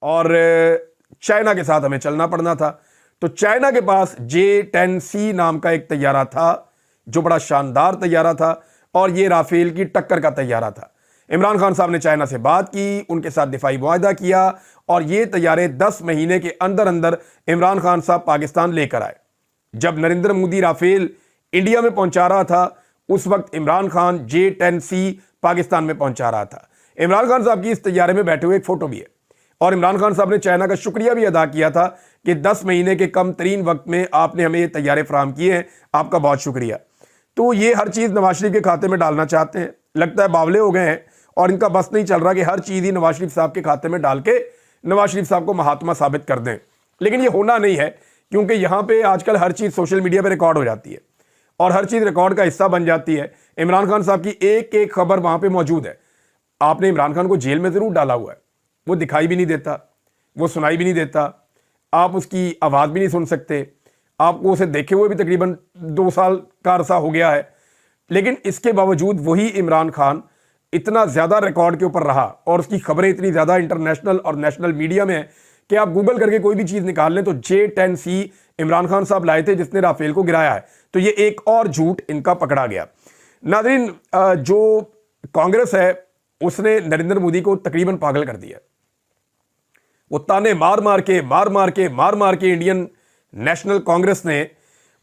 और चाइना के साथ हमें चलना पड़ना था। तो चाइना के पास J-10C नाम का एक तैयारा था जो बड़ा शानदार तैयारा था और ये राफेल की टक्कर का तैयारा था। इमरान खान साहब ने चाइना से बात की, उनके साथ दिफाई मुआहदा किया और ये तैयारे 10 महीने के अंदर अंदर इमरान खान साहब पाकिस्तान लेकर आए। जब नरेंद्र मोदी राफेल इंडिया में पहुंचा रहा था उस वक्त इमरान खान J-10C पाकिस्तान में पहुंचा रहा था। इमरान खान साहब की इस तैयारे में बैठे हुए एक फोटो भी है और इमरान खान साहब ने चाइना का शुक्रिया भी अदा किया था कि 10 महीने के कम तरीन वक्त में आपने हमें ये तैयारे फराहम किए हैं, आपका बहुत शुक्रिया। तो ये हर चीज़ नवाज शरीफ के खाते में डालना चाहते हैं, लगता है बावले हो गए हैं और इनका बस नहीं चल रहा कि हर चीज़ ही नवाज शरीफ साहब के खाते में डाल के नवाज शरीफ साहब को महात्मा साबित कर दें। लेकिन ये होना नहीं है क्योंकि यहाँ पे आजकल हर चीज़ सोशल मीडिया पे रिकॉर्ड हो जाती है और हर चीज़ रिकॉर्ड का हिस्सा बन जाती है। इमरान खान साहब की एक एक खबर वहाँ पे मौजूद है। आपने इमरान खान को जेल में ज़रूर डाला हुआ है, वो दिखाई भी नहीं देता, वो सुनाई भी नहीं देता, आप उसकी आवाज़ भी नहीं सुन सकते, आपको उसे देखे हुए भी तकरीबन 2 साल का अरसा हो गया है। लेकिन इसके बावजूद वही इमरान खान इतना ज़्यादा रिकॉर्ड के ऊपर रहा और उसकी खबरें इतनी ज़्यादा इंटरनेशनल और नेशनल मीडिया में है कि आप गूगल करके कोई भी चीज़ निकाल लें तो J-10C इमरान खान साहब लाए थे जिसने राफेल को गिराया है। तो ये एक और झूठ इनका पकड़ा गया। नाज़रीन, जो कांग्रेस है उसने नरेंद्र मोदी को तकरीबन पागल कर दिया। वो ताने मार मार के इंडियन नेशनल कांग्रेस ने,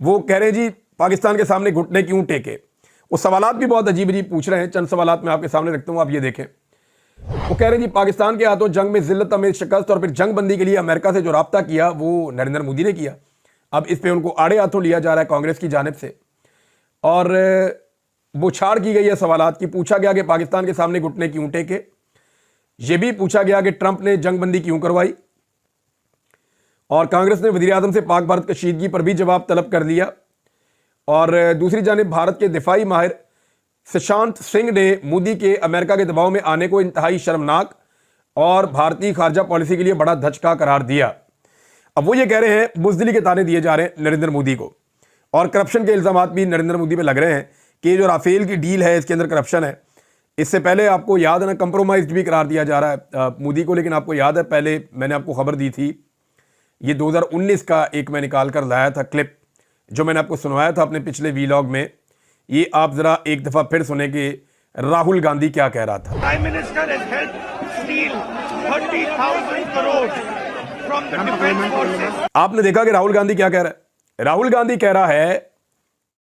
वो कह रहे हैं जी पाकिस्तान के सामने घुटने क्यों टेके। वो सवालात भी बहुत अजीब अजीब पूछ रहे हैं। चंद सवालात मैं आपके सामने रखता हूं, आप ये देखें। वो कह रहे हैं जी पाकिस्तान के हाथों जंग में जिल्लत में शिकस्त और फिर जंग बंदी के लिए अमेरिका से जो राब्ता किया वो नरेंद्र मोदी ने किया। अब इस पे उनको आड़े हाथों लिया जा रहा है कांग्रेस की जानिब से और बुछाड़ की गई है सवालात की। पूछा गया कि पाकिस्तान के सामने घुटने क्यों टेके, ये भी पूछा गया कि ट्रंप ने जंग बंदी क्यों करवाई और कांग्रेस ने वज़ीर आज़म से पाक भारत कशीदगी पर भी जवाब तलब कर लिया। और दूसरी जानिब भारत के दिफाई माहिर सुशांत सिंह ने मोदी के अमेरिका के दबाव में आने को इंतहाई शर्मनाक और भारतीय खारजा पॉलिसी के लिए बड़ा धचका करार दिया। अब वो ये कह रहे हैं, बुज़दिली के ताने दिए जा रहे हैं नरेंद्र मोदी को और करप्शन के इल्ज़ामात भी नरेंद्र मोदी पे लग रहे हैं कि जो राफेल की डील है इसके अंदर करप्शन है। इससे पहले आपको याद है ना, कंप्रोमाइज भी करार दिया जा रहा है मोदी को। लेकिन आपको याद है पहले मैंने आपको खबर दी थी, ये 2019 का एक मैं निकाल कर लाया था क्लिप जो मैंने आपको सुनवाया था अपने पिछले वीलॉग में। ये आप जरा एक दफा फिर सुने कि राहुल गांधी क्या कह रहा था। Prime minister has helped steal 30,000 crores from the defense forces। आपने देखा कि राहुल गांधी क्या कह रहा है। राहुल गांधी कह रहा है